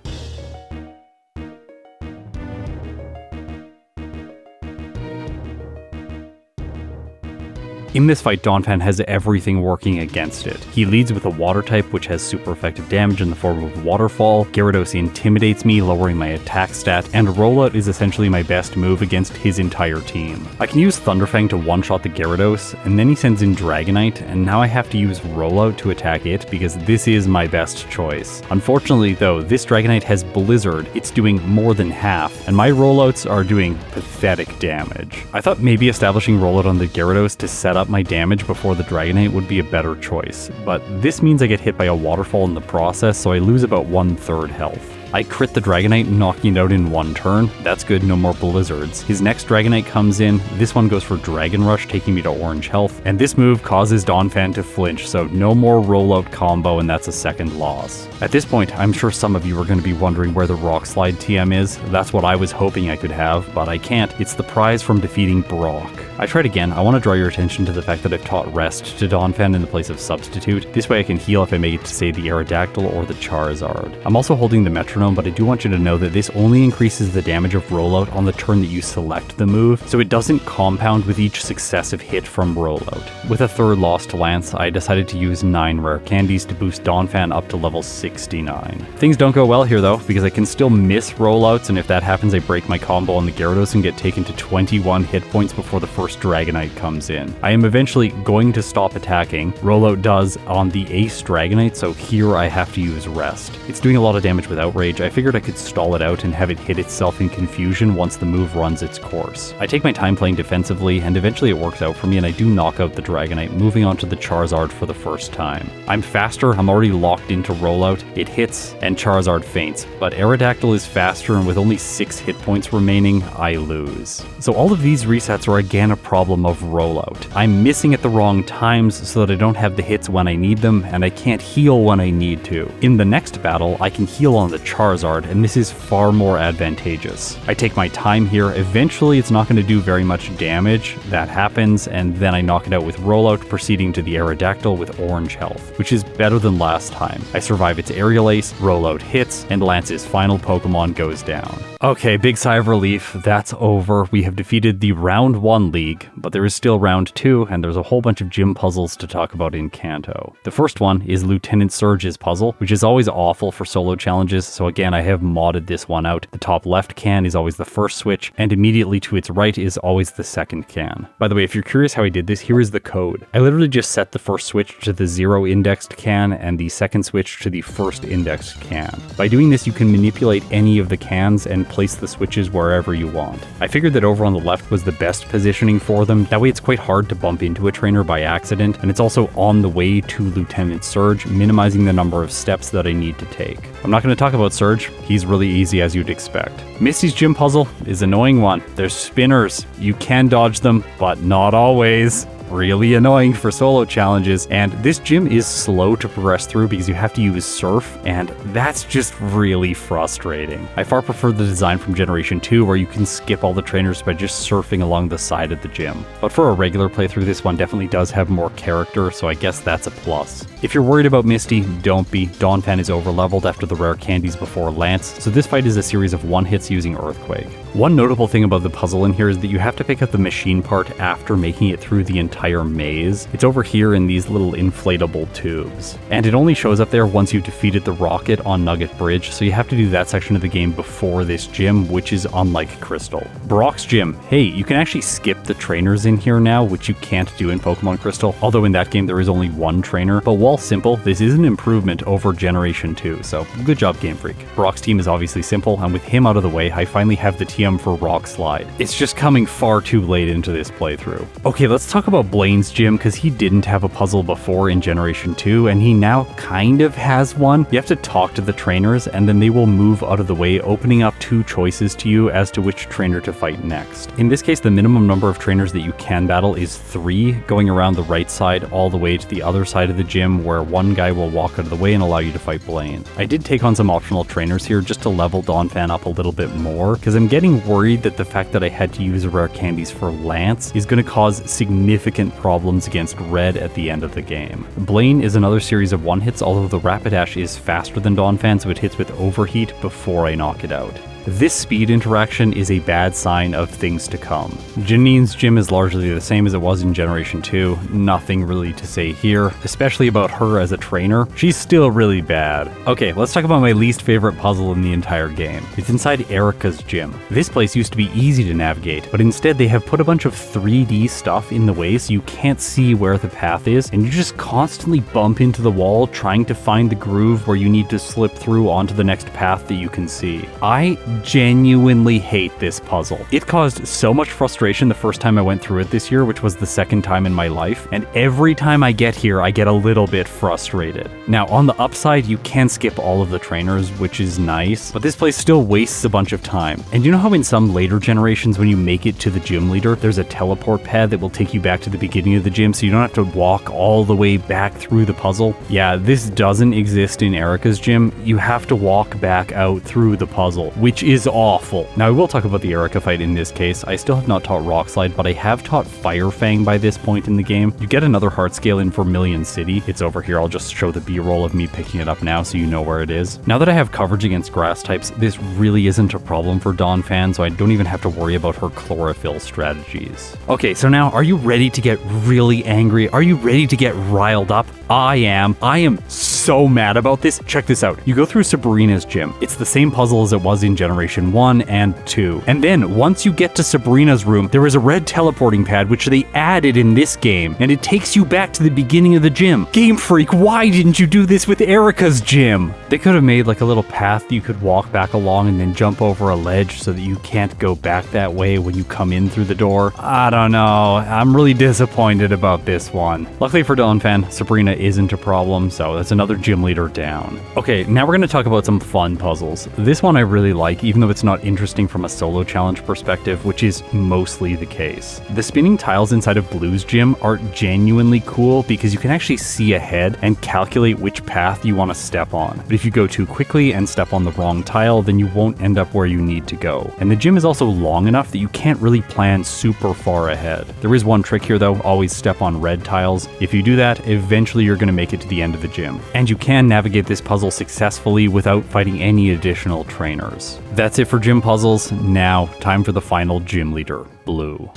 In this fight, Donphan has everything working against it. He leads with a water type, which has super effective damage in the form of Waterfall. Gyarados intimidates me, lowering my attack stat, and Rollout is essentially my best move against his entire team. I can use Thunderfang to one-shot the Gyarados, and then he sends in Dragonite, and now I have to use Rollout to attack it because this is my best choice. Unfortunately though, this Dragonite has Blizzard, it's doing more than half, and my Rollouts are doing pathetic damage. I thought maybe establishing Rollout on the Gyarados to set up my damage before the Dragonite would be a better choice, but this means I get hit by a Waterfall in the process, so I lose about 1/3 health. I crit the Dragonite, knocking it out in one turn. That's good, no more Blizzards. His next Dragonite comes in, this one goes for Dragon Rush, taking me to orange health, and this move causes Donphan to flinch, so no more Rollout combo, and that's a second loss. At this point, I'm sure some of you are going to be wondering where the Rock Slide TM is. That's what I was hoping I could have, but I can't. It's the prize from defeating Brock. I tried again. I want to draw your attention to the fact that I've taught Rest to Donphan in the place of Substitute. This way I can heal if I make it to, say, the Aerodactyl or the Charizard. I'm also holding the Metronome, but I do want you to know that this only increases the damage of Rollout on the turn that you select the move, so it doesn't compound with each successive hit from Rollout. With a third loss to Lance, I decided to use 9 rare candies to boost Donphan up to level 69. Things don't go well here though, because I can still miss Rollouts, and if that happens I break my combo on the Gyarados and get taken to 21 hit points before the first Dragonite comes in. I am eventually going to stop attacking. Rollout does on the Ace Dragonite, so here I have to use Rest. It's doing a lot of damage with Outrage. I figured I could stall it out and have it hit itself in confusion once the move runs its course. I take my time playing defensively, and eventually it works out for me and I do knock out the Dragonite, moving on to the Charizard for the first time. I'm faster, I'm already locked into Rollout, it hits, and Charizard faints, but Aerodactyl is faster, and with only 6 hit points remaining, I lose. So all of these resets are again a problem of Rollout. I'm missing at the wrong times so that I don't have the hits when I need them, and I can't heal when I need to. In the next battle, I can heal on the Charizard, and this is far more advantageous. I take my time here, eventually it's not going to do very much damage, that happens, and then I knock it out with Rollout, proceeding to the Aerodactyl with orange health, which is better than last time. I survive its Aerial Ace, Rollout hits, and Lance's final Pokemon goes down. Okay, big sigh of relief, that's over. We have defeated the Round 1 League, but there is still Round 2, and there's a whole bunch of gym puzzles to talk about in Kanto. The first one is Lieutenant Surge's puzzle, which is always awful for solo challenges, so again I have modded this one out. The top left can is always the first switch, and immediately to its right is always the second can. By the way, if you're curious how I did this, here is the code. I literally just set the first switch to the 0 indexed can and the second switch to the first indexed can. By doing this, you can manipulate any of the cans and place the switches wherever you want. I figured that over on the left was the best positioning for them. That way it's quite hard to bump into a trainer by accident, and it's also on the way to Lieutenant Surge, minimizing the number of steps that I need to take. I'm not going to talk about Surge, he's really easy as you'd expect. Misty's gym puzzle is an annoying one. There's spinners, you can dodge them, but not always. Really annoying for solo challenges, and this gym is slow to progress through because you have to use Surf, and that's just really frustrating. I far prefer the design from Generation 2 where you can skip all the trainers by just surfing along the side of the gym. But for a regular playthrough, this one definitely does have more character, so I guess that's a plus. If you're worried about Misty, don't be. Donphan is overleveled after the rare candies before Lance, so this fight is a series of one-hits using Earthquake. One notable thing about the puzzle in here is that you have to pick up the machine part after making it through the entire maze. It's over here in these little inflatable tubes, and it only shows up there once you've defeated the rocket on Nugget Bridge, so you have to do that section of the game before this gym, which is unlike Crystal. Brock's gym. Hey, you can actually skip the trainers in here now, which you can't do in Pokemon Crystal, although in that game there is only one trainer, but while simple, this is an improvement over Generation 2, so good job Game Freak. Brock's team is obviously simple, and with him out of the way, I finally have the TM for Rock Slide. It's just coming far too late into this playthrough. Okay, let's talk about Blaine's gym, because he didn't have a puzzle before in Generation 2, and he now kind of has one. You have to talk to the trainers, and then they will move out of the way, opening up 2 choices to you as to which trainer to fight next. In this case, the minimum number of trainers that you can battle is 3, going around the right side all the way to the other side of the gym, where one guy will walk out of the way and allow you to fight Blaine. I did take on some optional trainers here just to level Donphan up a little bit more, because I'm getting worried that the fact that I had to use rare candies for Lance is going to cause significant problems against Red at the end of the game. Blaine is another series of one-hits, although the Rapidash is faster than Donphan, so it hits with Overheat before I knock it out. This speed interaction is a bad sign of things to come. Janine's gym is largely the same as it was in Generation 2, nothing really to say here, especially about her as a trainer. She's still really bad. Okay, let's talk about my least favorite puzzle in the entire game. It's inside Erica's gym. This place used to be easy to navigate, but instead they have put a bunch of 3D stuff in the way so you can't see where the path is, and you just constantly bump into the wall trying to find the groove where you need to slip through onto the next path that you can see. I genuinely hate this puzzle. It caused so much frustration the first time I went through it this year, which was the second time in my life, and every time I get here, I get a little bit frustrated. Now, on the upside, you can skip all of the trainers, which is nice, but this place still wastes a bunch of time. And you know how in some later generations, when you make it to the gym leader, there's a teleport pad that will take you back to the beginning of the gym so you don't have to walk all the way back through the puzzle? Yeah, this doesn't exist in Erica's gym. You have to walk back out through the puzzle, which is awful. Now, I will talk about the Erica fight in this case. I still have not taught Rock Slide, but I have taught Fire Fang by this point in the game. You get another heart scale in Vermilion City. It's over here. I'll just show the B-roll of me picking it up now so you know where it is. Now that I have coverage against grass types, this really isn't a problem for Donphan, so I don't even have to worry about her chlorophyll strategies. Okay, so now are you ready to get really angry? Are you ready to get riled up? I am so mad about this. Check this out. You go through Sabrina's gym. It's the same puzzle as it was in Generation 1 and 2. And then once you get to Sabrina's room, there is a red teleporting pad which they added in this game, and it takes you back to the beginning of the gym. Game Freak, why didn't you do this with Erica's gym? They could have made like a little path you could walk back along and then jump over a ledge so that you can't go back that way when you come in through the door. I don't know. I'm really disappointed about this one. Luckily for Donphan, Sabrina isn't a problem, so that's another gym leader down. Okay, now we're going to talk about some fun puzzles. This one I really like, even though it's not interesting from a solo challenge perspective, which is mostly the case. The spinning tiles inside of Blue's gym are genuinely cool because you can actually see ahead and calculate which path you want to step on. But if you go too quickly and step on the wrong tile, then you won't end up where you need to go. And the gym is also long enough that you can't really plan super far ahead. There is one trick here though, always step on red tiles. If you do that, eventually you're going to make it to the end of the gym. And you can navigate this puzzle successfully without fighting any additional trainers. That's it for gym puzzles. Now, time for the final gym leader, Blue.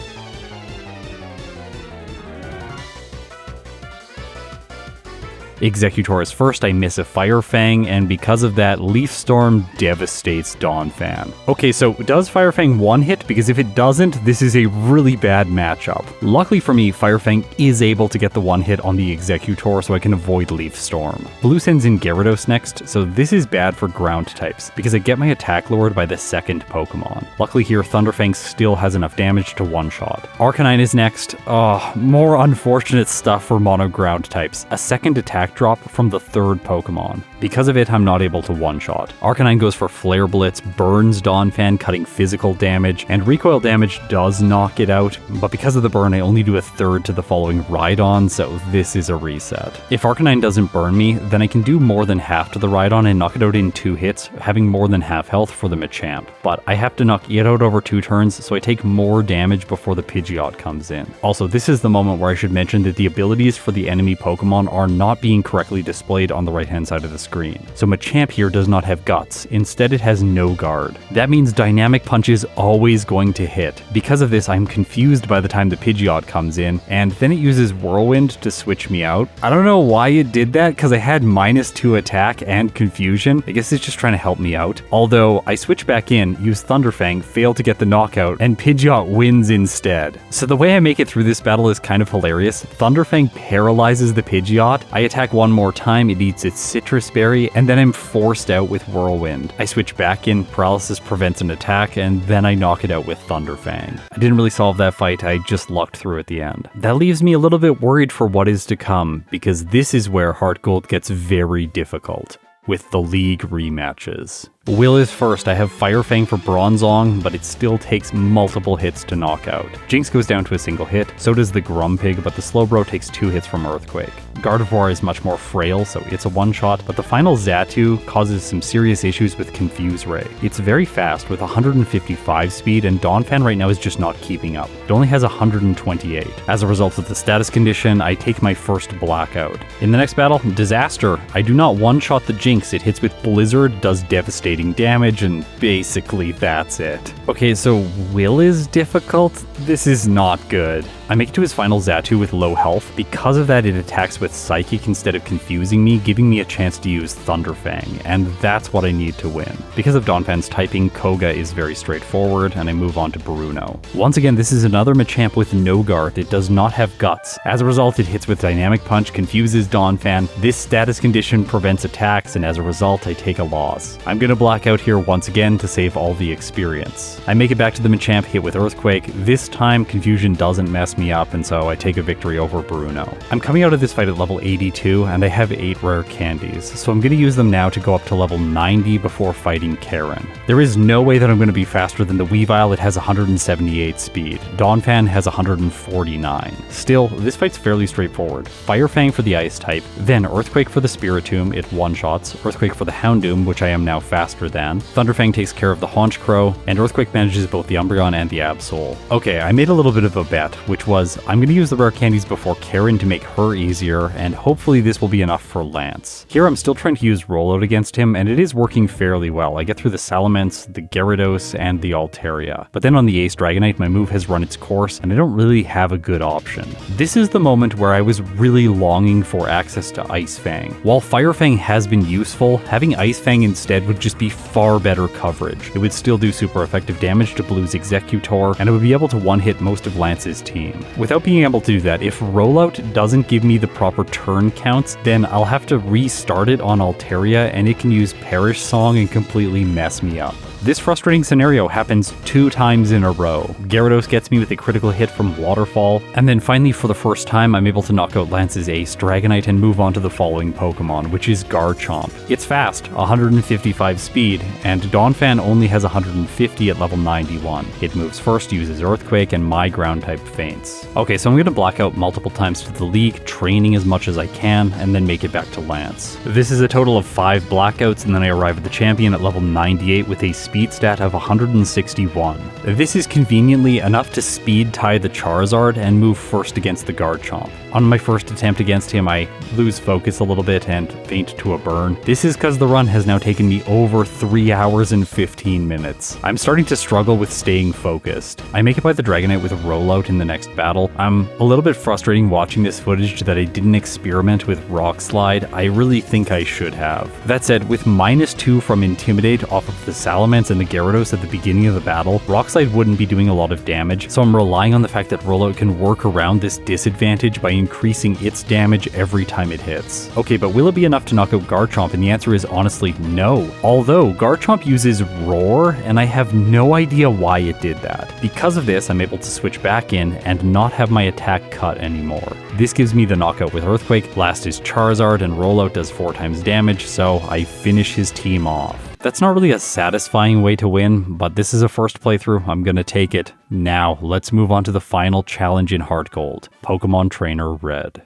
Executor is first, I miss a Fire Fang, and because of that, Leaf Storm devastates Donphan. Okay, so does Fire Fang one hit? Because if it doesn't, this is a really bad matchup. Luckily for me, Fire Fang is able to get the one hit on the Executor, so I can avoid Leaf Storm. Blue sends in Gyarados next, so this is bad for ground types, because I get my attack lowered by the second Pokemon. Luckily here, Thunderfang still has enough damage to one-shot. Arcanine is next. Oh, more unfortunate stuff for mono ground types. A second attack drop from the third Pokemon. Because of it, I'm not able to one-shot. Arcanine goes for Flare Blitz, burns Donphan, cutting physical damage, and recoil damage does knock it out, but because of the burn, I only do a third to the following Rhydon, so this is a reset. If Arcanine doesn't burn me, then I can do more than half to the Rhydon and knock it out in 2 hits, having more than half health for the Machamp. But I have to knock it out over 2 turns, so I take more damage before the Pidgeot comes in. Also, this is the moment where I should mention that the abilities for the enemy Pokemon are not being correctly displayed on the right-hand side of the screen. So Machamp here does not have Guts. Instead, it has no guard. That means Dynamic Punch is always going to hit. Because of this, I'm confused by the time the Pidgeot comes in, and then it uses Whirlwind to switch me out. I don't know why it did that, because I had -2 attack and confusion. I guess it's just trying to help me out. Although, I switch back in, use Thunderfang, fail to get the knockout, and Pidgeot wins instead. So the way I make it through this battle is kind of hilarious. Thunderfang paralyzes the Pidgeot. I attack one more time, it eats its Citrus Berry, and then I'm forced out with Whirlwind. I switch back in, Paralysis prevents an attack, and then I knock it out with Thunderfang. I didn't really solve that fight, I just lucked through at the end. That leaves me a little bit worried for what is to come, because this is where HeartGold gets very difficult, with the League rematches. Will is first. I have Fire Fang for Bronzong, but it still takes multiple hits to knock out. Jinx goes down to a single hit, so does the Grumpig, but the Slowbro takes 2 hits from Earthquake. Gardevoir is much more frail, so it's a one-shot, but the final Xatu causes some serious issues with Confuse Ray. It's very fast with 155 speed, and Donphan right now is just not keeping up. It only has 128. As a result of the status condition, I take my first Blackout. In the next battle, Disaster. I do not one-shot the Jinx, stinks. It hits with Blizzard, does devastating damage, and basically that's it. Okay, so Will is difficult? This is not good. I make it to his final Xatu with low health. Because of that, it attacks with Psychic instead of confusing me, giving me a chance to use Thunderfang, and that's what I need to win. Because of Donphan's typing, Koga is very straightforward, and I move on to Bruno. Once again, this is another Machamp with no Guard. It does not have Guts. As a result, it hits with Dynamic Punch, confuses Donphan. This status condition prevents attacks, and as a result, I take a loss. I'm gonna black out here once again to save all the experience. I make it back to the Machamp, hit with Earthquake. This time, Confusion doesn't mess me up, and so I take a victory over Bruno. I'm coming out of this fight at level 82, and I have 8 rare candies, so I'm going to use them now to go up to level 90 before fighting Karen. There is no way that I'm going to be faster than the Weavile. It has 178 speed. Donphan has 149. Still, this fight's fairly straightforward. Fire Fang for the Ice type, then Earthquake for the Spiritomb, it one-shots, Earthquake for the Houndoom, which I am now faster than, Thunderfang takes care of the Haunch Crow, and Earthquake manages both the Umbreon and the Absol. Okay, I made a little bit of a bet, which was I'm going to use the rare candies before Karen to make her easier, and hopefully this will be enough for Lance. Here I'm still trying to use Rollout against him, and it is working fairly well. I get through the Salamence, the Gyarados, and the Altaria. But then on the Ace Dragonite, my move has run its course, and I don't really have a good option. This is the moment where I was really longing for access to Ice Fang. While Fire Fang has been useful, having Ice Fang instead would just be far better coverage. It would still do super effective damage to Blue's Executor, and it would be able to one-hit most of Lance's team. Without being able to do that, if Rollout doesn't give me the proper turn counts, then I'll have to restart it on Altaria, and it can use Perish Song and completely mess me up. This frustrating scenario happens 2 times in a row. Gyarados gets me with a critical hit from Waterfall, and then finally for the first time I'm able to knock out Lance's Ace Dragonite and move on to the following Pokemon, which is Garchomp. It's fast, 155 speed, and Donphan only has 150 at level 91. It moves first, uses Earthquake, and my ground type faints. Okay, so I'm going to black out multiple times to the league, training as much as I can, and then make it back to Lance. This is a total of 5 blackouts, and then I arrive at the champion at level 98 with a speed stat of 161. This is conveniently enough to speed tie the Charizard and move first against the Garchomp. On my first attempt against him, I lose focus a little bit and faint to a burn. This is because the run has now taken me over 3 hours and 15 minutes. I'm starting to struggle with staying focused. I make it by the Dragonite with a Rollout in the next battle. I'm a little bit frustrating watching this footage that I didn't experiment with Rock Slide. I really think I should have. That said, with -2 from Intimidate off of the Salamence and the Gyarados at the beginning of the battle, Rock Slide wouldn't be doing a lot of damage, so I'm relying on the fact that Rollout can work around this disadvantage by increasing its damage every time it hits. Okay, but will it be enough to knock out Garchomp? And the answer is honestly no. Although, Garchomp uses Roar, and I have no idea why it did that. Because of this, I'm able to switch back in and not have my attack cut anymore. This gives me the knockout with Earthquake, Last is Charizard, and Rollout does 4 times damage, so I finish his team off. That's not really a satisfying way to win, but this is a first playthrough, I'm gonna take it. Now, let's move on to the final challenge in HeartGold, Pokemon Trainer Red.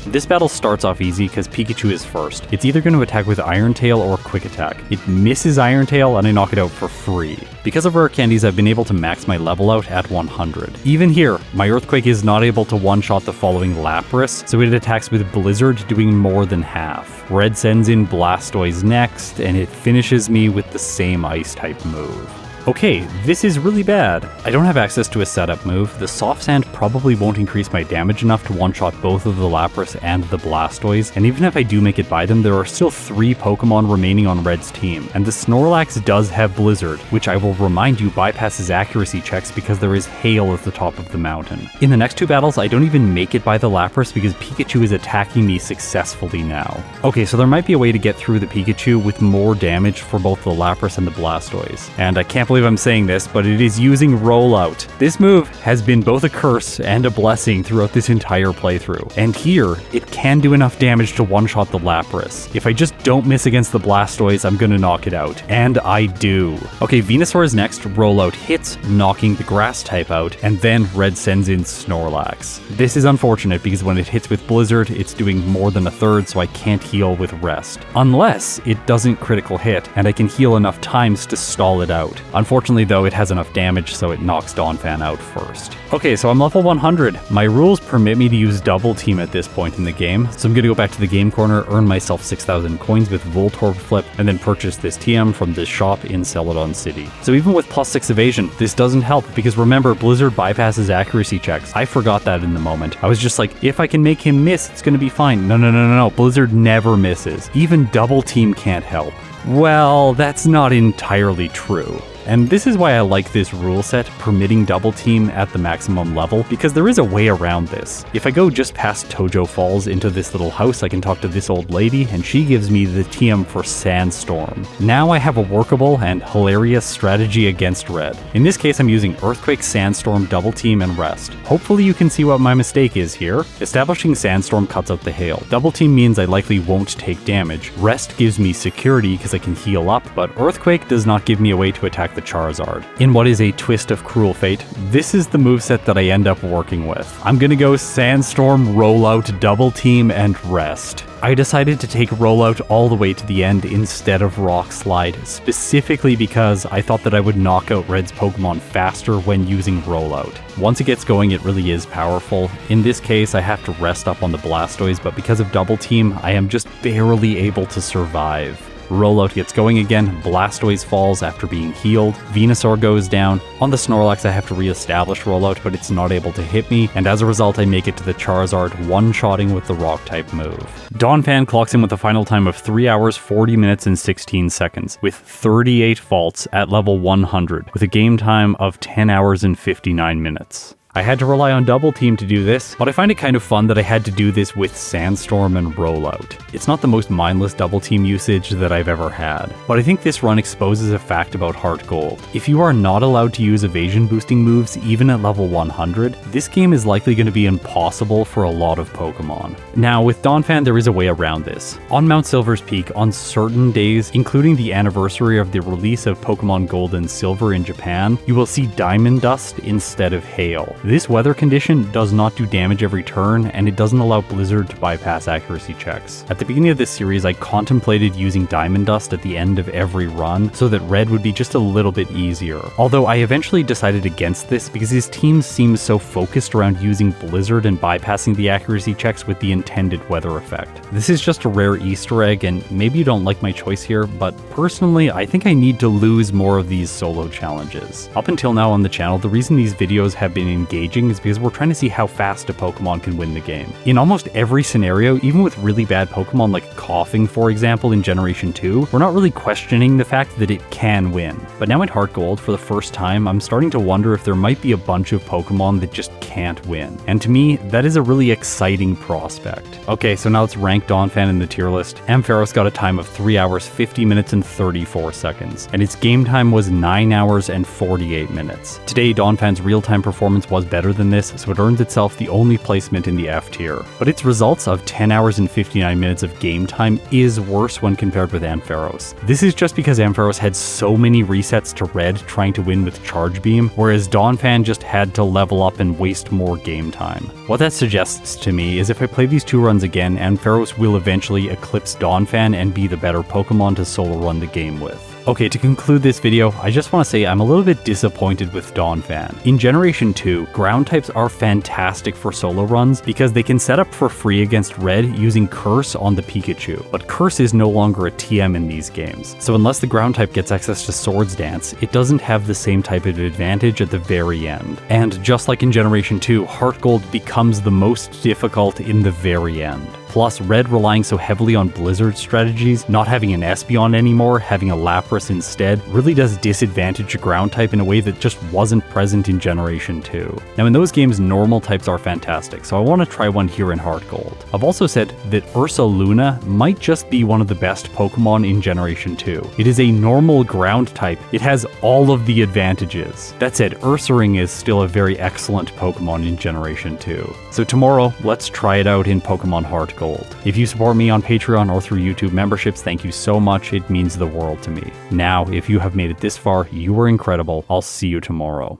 This battle starts off easy because Pikachu is first. It's either going to attack with Iron Tail or Quick Attack. It misses Iron Tail and I knock it out for free. Because of rare candies, I've been able to max my level out at 100. Even here, my Earthquake is not able to one-shot the following Lapras, so it attacks with Blizzard, doing more than half. Red sends in Blastoise next, and it finishes me with the same Ice-type move. Okay, this is really bad. I don't have access to a setup move. The Soft Sand probably won't increase my damage enough to one-shot both of the Lapras and the Blastoise, and even if I do make it by them, there are still 3 Pokemon remaining on Red's team, and the Snorlax does have Blizzard, which I will remind you bypasses accuracy checks because there is hail at the top of the mountain. In the next 2 battles, I don't even make it by the Lapras because Pikachu is attacking me successfully now. Okay, so there might be a way to get through the Pikachu with more damage for both the Lapras and the Blastoise, and I can't believe I'm saying this, but it is using Rollout. This move has been both a curse and a blessing throughout this entire playthrough, and here, it can do enough damage to one-shot the Lapras. If I just don't miss against the Blastoise, I'm gonna knock it out, and I do. Okay, Venusaur is next. Rollout hits, knocking the Grass type out, and then Red sends in Snorlax. This is unfortunate because when it hits with Blizzard, it's doing more than a third, so I can't heal with Rest. Unless it doesn't critical hit, and I can heal enough times to stall it out. Unfortunately though, it has enough damage so it knocks Donphan out first. Okay, so I'm level 100. My rules permit me to use double team at this point in the game, so I'm gonna go back to the game corner, earn myself 6,000 coins with Voltorb Flip, and then purchase this TM from this shop in Celadon City. So even with +6 evasion, this doesn't help because remember, Blizzard bypasses accuracy checks. I forgot that in the moment. I was just like, if I can make him miss, it's gonna be fine. No. Blizzard never misses. Even double team can't help. Well, that's not entirely true. And this is why I like this rule set, permitting double team at the maximum level, because there is a way around this. If I go just past Tojo Falls into this little house, I can talk to this old lady, and she gives me the TM for Sandstorm. Now I have a workable and hilarious strategy against red. In this case, I'm using Earthquake, Sandstorm, double team, and rest. Hopefully you can see what my mistake is here. Establishing Sandstorm cuts out the hail. Double team means I likely won't take damage. Rest gives me security because I can heal up, but Earthquake does not give me a way to attack the Charizard. In what is a twist of cruel fate, this is the moveset that I end up working with. I'm gonna go Sandstorm, Rollout, Double Team, and Rest. I decided to take Rollout all the way to the end instead of Rock Slide, specifically because I thought that I would knock out Red's Pokemon faster when using Rollout. Once it gets going, it really is powerful. In this case, I have to rest up on the Blastoise, but because of Double Team, I am just barely able to survive. Rollout gets going again, Blastoise falls after being healed, Venusaur goes down. On the Snorlax I have to re-establish Rollout, but it's not able to hit me, and as a result I make it to the Charizard, one-shotting with the Rock type move. Donphan clocks in with a final time of 3 hours, 40 minutes, and 16 seconds, with 38 faults at level 100, with a game time of 10 hours and 59 minutes. I had to rely on double team to do this, but I find it kind of fun that I had to do this with Sandstorm and Rollout. It's not the most mindless double team usage that I've ever had, but I think this run exposes a fact about HeartGold. If you are not allowed to use evasion boosting moves even at level 100, this game is likely going to be impossible for a lot of Pokemon. Now with Donphan there is a way around this. On Mount Silver's Peak, on certain days, including the anniversary of the release of Pokemon Gold and Silver in Japan, you will see Diamond Dust instead of Hail. This weather condition does not do damage every turn, and it doesn't allow Blizzard to bypass accuracy checks. At the beginning of this series, I contemplated using Diamond Dust at the end of every run, so that Red would be just a little bit easier. Although I eventually decided against this because his team seems so focused around using Blizzard and bypassing the accuracy checks with the intended weather effect. This is just a rare Easter egg, and maybe you don't like my choice here, but personally, I think I need to lose more of these solo challenges. Up until now on the channel, the reason these videos have been engaging is because we're trying to see how fast a Pokemon can win the game. In almost every scenario, even with really bad Pokemon like Coughing for example in Generation 2, we're not really questioning the fact that it can win. But now at HeartGold, for the first time, I'm starting to wonder if there might be a bunch of Pokemon that just can't win. And to me, that is a really exciting prospect. Okay, so now let's rank Donphan in the tier list. Ampharos got a time of 3 hours, 50 minutes, and 34 seconds, and its game time was 9 hours and 48 minutes. Today, Donphan's real-time performance was better than this, so it earns itself the only placement in the F tier. But its results of 10 hours and 59 minutes of game time is worse when compared with Ampharos. This is just because Ampharos had so many resets to Red trying to win with Charge Beam, whereas Donphan just had to level up and waste more game time. What that suggests to me is if I play these two runs again, Ampharos will eventually eclipse Donphan and be the better Pokemon to solo run the game with. Okay, to conclude this video, I just want to say I'm a little bit disappointed with Donphan. In Generation 2, ground types are fantastic for solo runs because they can set up for free against Red using Curse on the Pikachu, but Curse is no longer a TM in these games, so unless the ground type gets access to Swords Dance, it doesn't have the same type of advantage at the very end. And just like in Generation 2, HeartGold becomes the most difficult in the very end. Plus, Red relying so heavily on Blizzard strategies, not having an Espeon anymore, having a Lapras instead, really does disadvantage a ground type in a way that just wasn't present in Generation 2. Now in those games, normal types are fantastic, so I want to try one here in HeartGold. I've also said that Ursaluna might just be one of the best Pokemon in Generation 2. It is a normal ground type, it has all of the advantages. That said, Ursaring is still a very excellent Pokemon in Generation 2. So tomorrow, let's try it out in Pokemon HeartGold. If you support me on Patreon or through YouTube memberships, thank you so much, it means the world to me. Now, if you have made it this far, you are incredible. I'll see you tomorrow.